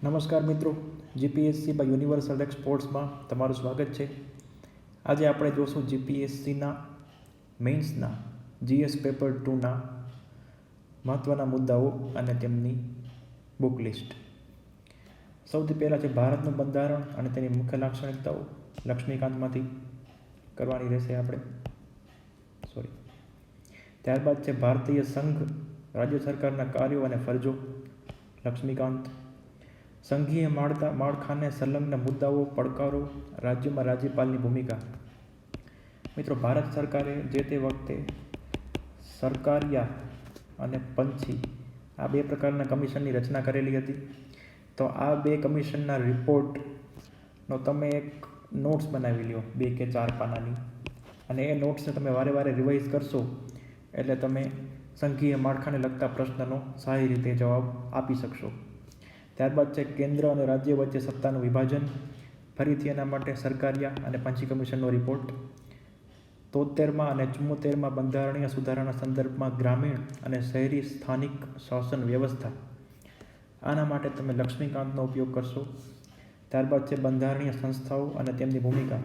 નમસ્કાર મિત્રો, GPSC by universal એક્સપોર્ટ્સમાં તમારું સ્વાગત છે. આજે આપણે જોશું જીપીએસસીના મેઇન્સના જીએસ પેપર 2ના મહત્ત્વના મુદ્દાઓ અને તેમની બુક લિસ્ટ. સૌથી પહેલાં છે ભારતનું બંધારણ અને તેની મુખ્ય લાક્ષણિકતાઓ. લક્ષ્મીકાંતમાંથી કરવાની રહેશે આપણે. ત્યારબાદ છે ભારતીય સંઘ, રાજ્ય સરકારના કાર્યો અને ફરજો. લક્ષ્મીકાંત. સંઘીય માળખાને સંલગ્ન મુદ્દાઓ, પડકારો, રાજ્યોમાં રાજ્યપાલની ભૂમિકા. મિત્રો, ભારત સરકારે જે તે વખતે સરકારિયા અને પંછી આ બે પ્રકારના કમિશનની રચના કરેલી હતી. તો આ બે કમિશનના રિપોર્ટનો તમે એક નોટ્સ બનાવી લ્યો 2 કે 4 પાનાની, અને એ નોટ્સને તમે વારે વારે રિવાઇઝ કરશો એટલે તમે સંઘીય માળખાને લગતા પ્રશ્નનો સારી રીતે જવાબ આપી શકશો. ત્યારબાદ છે કેન્દ્ર અને રાજ્ય વચ્ચે સત્તાનું વિભાજન. ફરીથી એના માટે સરકારિયા અને પંછી કમિશનનો રિપોર્ટ. 73માં અને 74માં બંધારણીય સુધારાના સંદર્ભમાં ગ્રામીણ અને શહેરી સ્થાનિક શાસન વ્યવસ્થા. આના માટે તમે લક્ષ્મીકાંતનો ઉપયોગ કરશો. ત્યારબાદ છે બંધારણીય સંસ્થાઓ અને તેમની ભૂમિકા.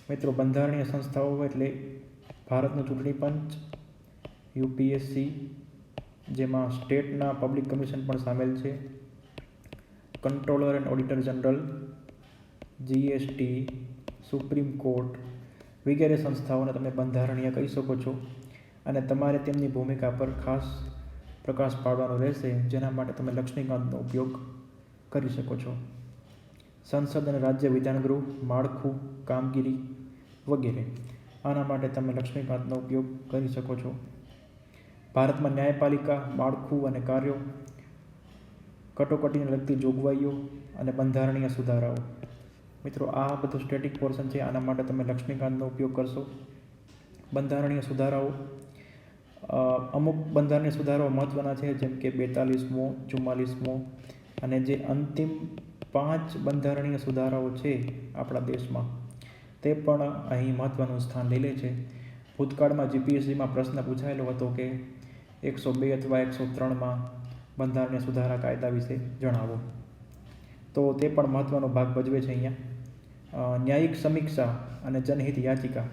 મિત્રો, બંધારણીય સંસ્થાઓ એટલે ભારતનું ચૂંટણી પંચ, યુપીએસસી, જેમાં સ્ટેટના પબ્લિક કમિશન પણ સામેલ છે, controller and auditor general, GST, supreme court વગેરે સંસ્થાઓને તમે બંધારણીય કહી શકો છો. અને તમારે તેમની ભૂમિકા પર ખાસ પ્રકાશ પાડવાનો રહેશે, જેના માટે તમે લક્ષ્મીકાંતનો ઉપયોગ કરી શકો છો. સંસદ અને રાજ્ય વિધાનગૃહ, માળખું, કામગીરી વગેરે. આના માટે તમે લક્ષ્મીકાંતનો ઉપયોગ કરી શકો છો. ભારતમાં ન્યાયપાલિકા, માળખું અને કાર્યો, કટોકટીને લગતી જોગવાઈઓ અને બંધારણીય સુધારાઓ. મિત્રો, આ બધું સ્ટેટિક પોર્શન છે. આના માટે તમે લક્ષ્મીકાંતનો ઉપયોગ કરશો. બંધારણીય સુધારાઓ, અમુક બંધારણીય સુધારાઓ મહત્ત્વના છે, જેમ કે 42મો, 44મો અને જે અંતિમ 5 બંધારણીય સુધારાઓ છે આપણા દેશમાં, તે પણ અહીં મહત્ત્વનું સ્થાન લઈ લે છે. ભૂતકાળમાં જીપીએસસીમાં પ્રશ્ન પૂછાયેલો હતો કે 102 અથવા 103માં બંધારણીય સુધારા કાયદા વિશે જણાવો. તો તે પણ મહત્ત્વનો ભાગ ભજવે છે અહીંયા. ન્યાયિક સમીક્ષા અને જનહિત યાચિકા.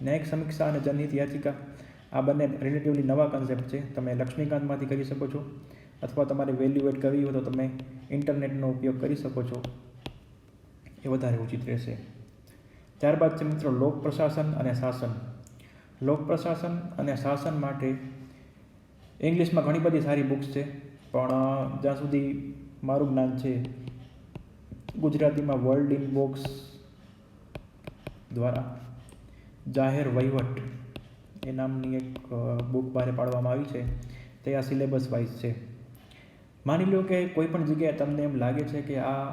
ન્યાયિક સમીક્ષા અને જનહિત યાચિકા આ બંને રિલેટિવલી નવા કન્સેપ્ટ છે. તમે લક્ષ્મીકાંતમાંથી કરી શકો છો, અથવા તમારે વેલ્યુએટ કરવી હોય તો તમે ઇન્ટરનેટનો ઉપયોગ કરી શકો છો, એ વધારે ઉચિત રહેશે. ત્યારબાદ છે મિત્રો લોક પ્રશાસન અને શાસન. લોક પ્રશાસન અને શાસન માટે ઇંગ્લિશમાં ઘણી બધી સારી બુક્સ છે, પણ જ્યાં સુધી મારું જ્ઞાન છે, ગુજરાતીમાં વર્લ્ડ ઇન બોક્સ દ્વારા જાહેર વહીવટ એ નામની એક બુક બહાર પાડવામાં આવી છે. તે આ સિલેબસ વાઇઝ છે. માની લો કે કોઈ પણ જગ્યાએ તમને એમ લાગે છે કે આ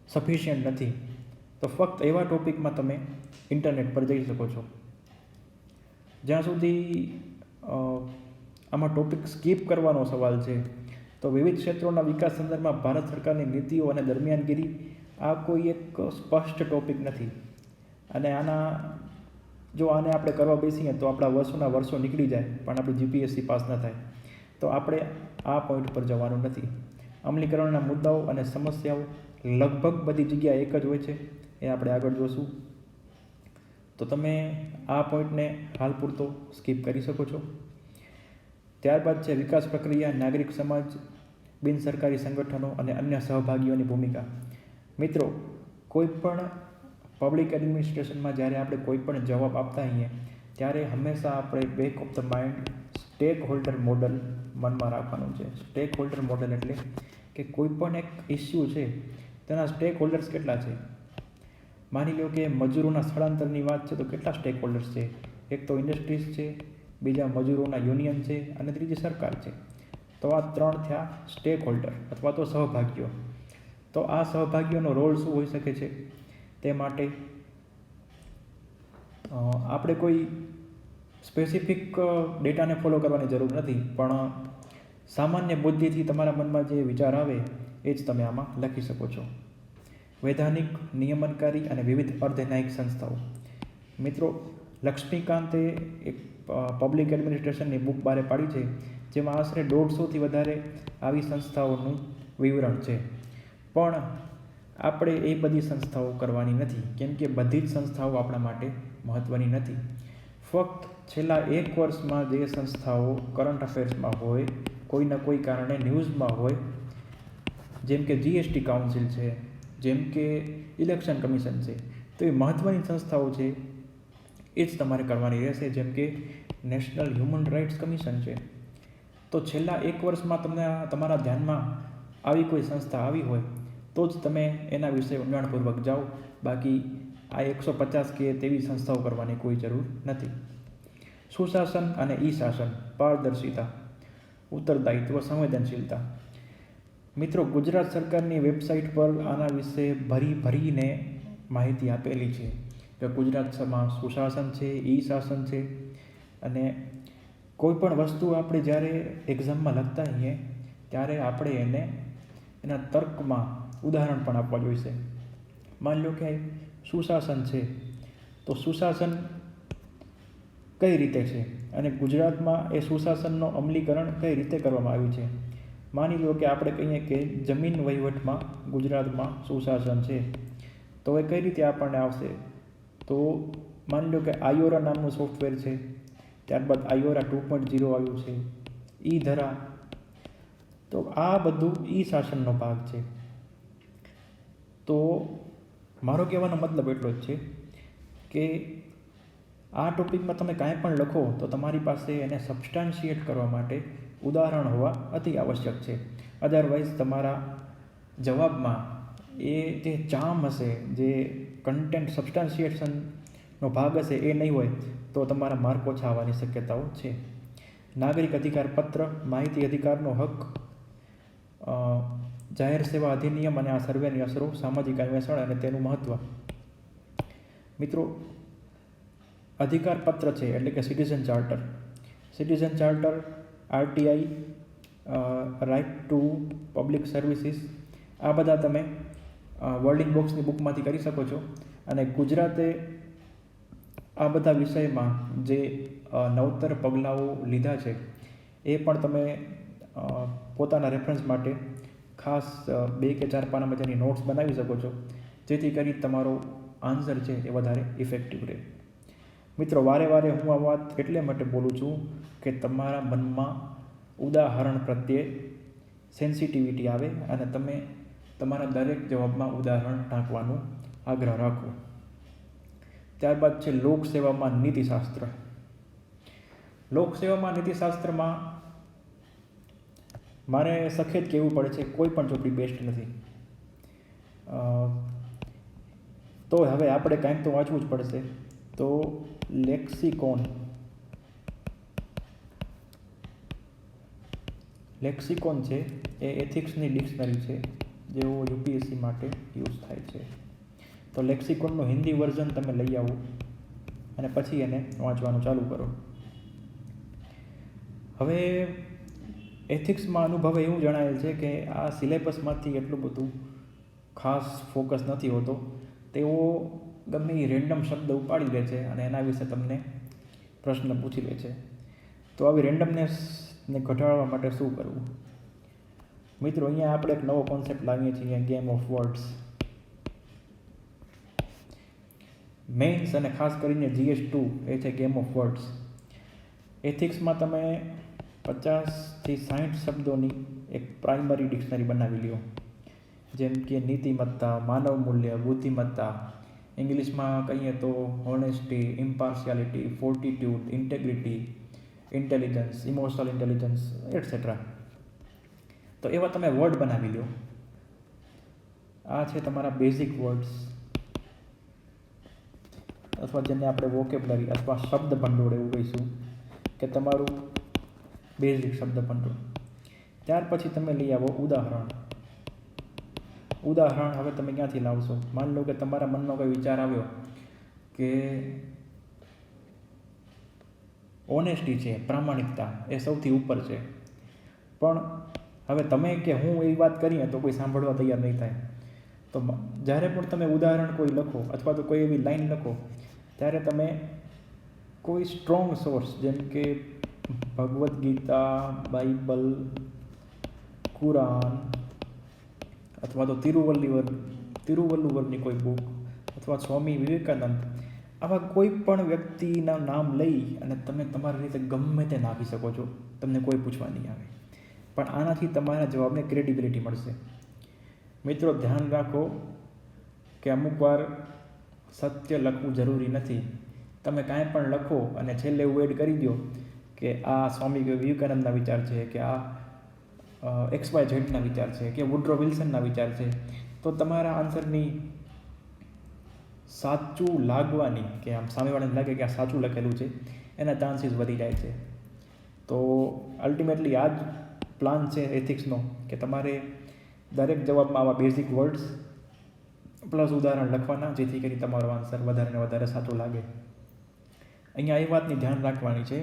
સફિશિયન્ટ નથી, તો ફક્ત એવા ટોપિકમાં તમે ઇન્ટરનેટ પર જઈ શકો છો. જ્યાં સુધી આમાં ટોપિક સ્કીપ કરવાનો સવાલ છે, તો વિવિધ ક્ષેત્રોના વિકાસ સંદર્ભમાં ભારત સરકારની નીતિઓ અને દરમિયાનગીરી આ કોઈ એક સ્પષ્ટ ટોપિક નથી. અને જો આને આપણે કરવા બેસીએ તો આપણા વર્ષો નીકળી જાય, પણ આપણી જીપીએસસી પાસ ન થાય. તો આપણે આ પોઈન્ટ પર જવાનું નથી. અમલીકરણના મુદ્દાઓ અને સમસ્યાઓ લગભગ બધી જગ્યાએ એક જ હોય છે, એ આપણે આગળ જોશું. તો તમે આ પોઈન્ટને હાલ પૂરતો સ્કીપ કરી શકો છો. ત્યારબાદ છે વિકાસ પ્રક્રિયા, નાગરિક સમાજ, બિન સરકારી સંગઠનો અને અન્ય સહભાગીઓની ભૂમિકા. મિત્રો, કોઈ પણ પબ્લિક એડમિનિસ્ટ્રેશનમાં જ્યારે આપણે કોઈ પણ જવાબ આપતા હોઈએ ત્યારે હંમેશા આપણે back of the mind stack holder model મનમાં રાખવાનું છે. સ્ટેક હોલ્ડર મોડલ એટલે કે કોઈ પણ એક ઇસ્યુ છે તેના સ્ટેક હોલ્ડર્સ કેટલા છે. માની લો કે મજૂરોના સ્થળાંતરની વાત છે, તો કેટલા સ્ટેક હોલ્ડર્સ છે? એક તો ઇન્ડસ્ટ્રીઝ છે, બીજા મજૂરોના યુનિયન છે, અને ત્રીજી સરકાર છે. તો આ 3 થયા સ્ટેક હોલ્ડર અથવા તો સહભાગીઓ. તો આ સહભાગીઓનો રોલ શું હોઈ શકે છે? તે માટે આપણે કોઈ સ્પેસિફિક ડેટાને ફોલો કરવાની જરૂર નથી, પણ સામાન્ય બુદ્ધિથી તમારા મનમાં જે વિચાર આવે એ જ તમે આમાં લખી શકો છો. વૈધાનિક, નિયમનકારી અને વિવિધ અર્ધન્યાયિક સંસ્થાઓ. મિત્રો, લક્ષ્મીકાંતે એક પબ્લિક એડમિનિસ્ટ્રેશનની બુક બહાર પાડી છે, જેમાં આશરે 150થી વધારે આવી સંસ્થાઓનું વિવરણ છે. પણ આપણે એ બધી સંસ્થાઓ કરવાની નથી, કેમ કે બધી જ સંસ્થાઓ આપણા માટે મહત્ત્વની નથી. ફક્ત છેલ્લા 1 વર્ષમાં જે સંસ્થાઓ કરંટ અફેર્સમાં હોય, કોઈના કોઈ કારણે ન્યૂઝમાં હોય, જેમ કે GST કાઉન્સિલ છે, જેમ કે ઇલેક્શન કમિશન છે, તો એ મહત્ત્વની સંસ્થાઓ છે એ જ તમારે કરવાની રહેશે. જેમ કે નેશનલ હ્યુમન રાઇટ્સ કમિશન છે. તો છેલ્લા 1 વર્ષમાં તમને તમારા ધ્યાનમાં આવી કોઈ સંસ્થા આવી હોય તો જ તમે એના વિશે ઊંડાણપૂર્વક જાઓ. બાકી આ 150 કે તેવી સંસ્થાઓ કરવાની કોઈ જરૂર નથી. સુશાસન અને ઈ-શાસન, પારદર્શિતા, ઉત્તરદાયિત્વ, સંવેદનશીલતા. મિત્રો, ગુજરાત સરકારની વેબસાઇટ પર આના વિશે ભરીને માહિતી આપેલી છે કે ગુજરાતમાં સુશાસન છે, ઈ-શાસન છે. અને કોઈ પણ વસ્તુ આપણે જ્યારે એક્ઝામમાં લખતા હોઈએ ત્યારે આપણે એના તર્કમાં ઉદાહરણ પણ આપવા જોઈશે. માની લો કે સુશાસન છે, તો સુશાસન કઈ રીતે છે અને ગુજરાતમાં એ સુશાસનનો અમલીકરણ કઈ રીતે કરવામાં આવ્યું છે. માની લો કે આપણે કહીએ કે જમીન વહીવટમાં ગુજરાતમાં સુશાસન છે, તો એ કઈ રીતે આપણને આવશે. તો માની લો કે આયોરા નામનું સોફ્ટવેર છે, ત્યારબાદ આયોરા 2.0 આવ્યું છે, ઈ-ધરા. તો આ બધું ઈ-શાસનનો ભાગ છે. તો મારો કહેવાનો મતલબ એટલો જ છે કે આ ટોપિકમાં તમે કાંઈ પણ લખો તો તમારી પાસે એને સબસ્ટાન્શિએટ કરવા માટે ઉદાહરણ હોવા અતિ આવશ્યક છે. અધરવાઇઝ તમારા જવાબમાં એ જે ચાર્મ હશે, જે કન્ટેન્ટ સબસ્ટાન્શિએશનનો ભાગ હશે, એ નહીં હોય તો તમારા માર્ક ઓછા આવવાની શક્યતાઓ છે. નાગરિક અધિકાર પત્ર, માહિતી અધિકારનો હક, જાહેર સેવા અધિનિયમ અને આ સર્વેની અસરો, સામાજિક અન્વેષણ અને તેનું મહત્ત્વ. મિત્રો, અધિકાર પત્ર છે એટલે કે citizen charter, RTI, right to public services, આ બધા તમે વર્ડિંગ બોક્સની બુકમાંથી કરી શકો છો. અને ગુજરાતે આ બધા વિષયમાં જે નવતર પગલાઓ લીધા છે એ પણ તમે પોતાના રેફરન્સ માટે ખાસ 2 કે 4 પાનામાં તેની નોટ્સ બનાવી શકો છો, જેથી કરી તમારો આન્સર છે એ વધારે ઇફેક્ટિવ રહે. મિત્રો, વારે વારે હું આ વાત એટલે માટે બોલું છું કે તમારા મનમાં ઉદાહરણ પ્રત્યે સેન્સિટિવિટી આવે અને તમે તમારા દરેક જવાબમાં ઉદાહરણ ટાંકવાનું આગ્રહ રાખો. ત્યારબાદ છે લોકસેવામાં નીતિશાસ્ત્ર. લોકસેવામાં નીતિશાસ્ત્રમાં મારે સખેત કહેવું પડે છે, કોઈ પણ ચોપડી બેસ્ટ નથી. તો હવે આપણે કાંઈક તો વાંચવું જ પડશે. તો લેક્સિકોન છે એ એથિક્સની ડિક્શનરી છે, જેઓ UPSC માટે યુઝ થાય છે. તો લેક્સિકોનનું હિન્દી વર્ઝન તમે લઈ આવો અને પછી એને વાંચવાનું ચાલુ કરો. હવે એથિક્સમાં અનુભવે એવું જણાયેલ છે કે આ સિલેબસમાંથી એટલું બધું ખાસ ફોકસ નથી હોતો. તેઓ ગમે એ રેન્ડમ શબ્દ ઉપાડી લે છે અને એના વિશે તમને પ્રશ્ન પૂછી લે છે. તો આવી રેન્ડમનેસને ઘટાડવા માટે શું કરવું? મિત્રો, અહીંયા આપણે એક નવો કોન્સેપ્ટ લાવીએ છીએ, ગેમ ઓફ વર્ડ્સ. મેઇન્સ અને ખાસ કરીને GS2 એ છે ગેમ ઓફ વર્ડ્સ. એથિક્સમાં તમે 50થી 60 શબ્દોની એક પ્રાઇમરી ડિક્શનરી બનાવી લ્યો, જેમ કે નીતિમત્તા, માનવ મૂલ્ય, બુદ્ધિમત્તા, ઇંગ્લિશમાં કહીએ તો honesty, impartiality, fortitude, integrity, intelligence, emotional intelligence, etcetera. તો એવા તમે વર્ડ બનાવી લો. આ છે તમારા બેઝિક વર્ડ્સ, અથવા જેને આપણે વોકેબ્લરી અથવા શબ્દ ભંડોળ એવું કહીશું કે તમારું બેઝિક શબ્દ ભંડોળ. ત્યાર પછી તમે લઈ આવો ઉદાહરણ. હવે તમે ક્યાંથી લાવશો? માની લો કે તમારા મનમાં કોઈ વિચાર આવ્યો કે ઓનેસ્ટી છે, પ્રામાણિકતા એ સૌથી ઉપર છે, પણ હવે તમે કે હું એવી વાત કરીએ તો કોઈ સાંભળવા તૈયાર નહીં થાય. તો જ્યારે પણ તમે ઉદાહરણ કોઈ લખો અથવા તો કોઈ એવી લાઈન લખો, ત્યારે તમે કોઈ સ્ટ્રોંગ સોર્સ, જેમ કે ભગવદ્ ગીતા, બાઇબલ, કુરાન અથવા તો તિરુવલ્લુવરની કોઈ બુક અથવા સ્વામી વિવેકાનંદ, આવા કોઈ પણ વ્યક્તિના નામ લઈ અને તમે તમારી રીતે ગમે તે નાખી શકો છો, તમને કોઈ પૂછવા નહીં આવે. પણ આનાથી તમારા જવાબને ક્રેડિબિલિટી મળશે. મિત્રો, ધ્યાન રાખો કે અમુક વાર સત્ય લખવું જરૂરી નથી. તમે કાંઈ પણ લખો અને છેલ્લે એવું એડ કરી દો કે આ સ્વામી વિવેકાનંદના વિચાર છે, કે આ XYZના વિચાર છે, કે વુડ્રો વિલ્સનના વિચાર છે, તો તમારા આન્સરની સાચું લાગવાની, કે આમ સામેવાળાને લાગે કે આ સાચું લખેલું છે, એના ચાન્સીસ વધી જાય છે. તો અલ્ટિમેટલી આ જ પ્લાન છે એથિક્સનો, કે તમારે દરેક જવાબમાં આવા બેઝિક વર્ડ્સ પ્લસ ઉદાહરણ લખવાના, જેથી કરી તમારો આન્સર વધારે ને વધારે સાચો લાગે. અહીંયા એ વાતની ધ્યાન રાખવાની છે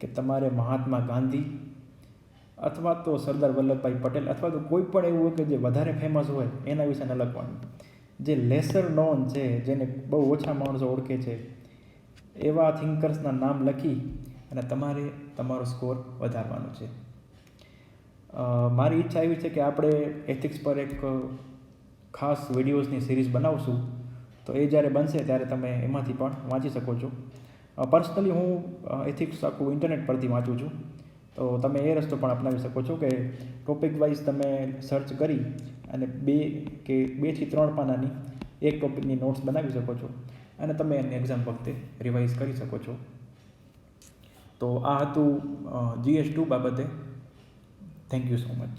કે તમારે મહાત્મા ગાંધી અથવા તો સરદાર વલ્લભભાઈ પટેલ અથવા તો કોઈ પણ એવું હોય કે જે વધારે ફેમસ હોય એના વિશે ન લખવાનું. જે લેસર નોન છે, જેને બહુ ઓછા માણસો ઓળખે છે, એવા થિંકર્સના નામ લખી અને તમારે તમારો સ્કોર વધારવાનો છે. મારી ઈચ્છા એવી છે કે આપણે એથિક્સ પર એક ખાસ વિડીયોઝની સિરીઝ બનાવશું, તો એ જ્યારે બનશે ત્યારે તમે એમાંથી પણ વાંચી શકો છો. પર્સનલી હું એથિક્સ આખું ઇન્ટરનેટ પરથી વાંચું છું, તો તમે એ રસ્તો પણ અપનાવી શકો છો કે ટોપિક વાઇઝ તમે સર્ચ કરી અને 2 કે 2 થી 3 પાનાની એક ટોપિકની નોટ્સ બનાવી શકો છો અને તમે એને એક્ઝામ વખતે રિવાઇઝ કરી શકો છો. તો આ હતું GS2 બાબતે. Thank you so much.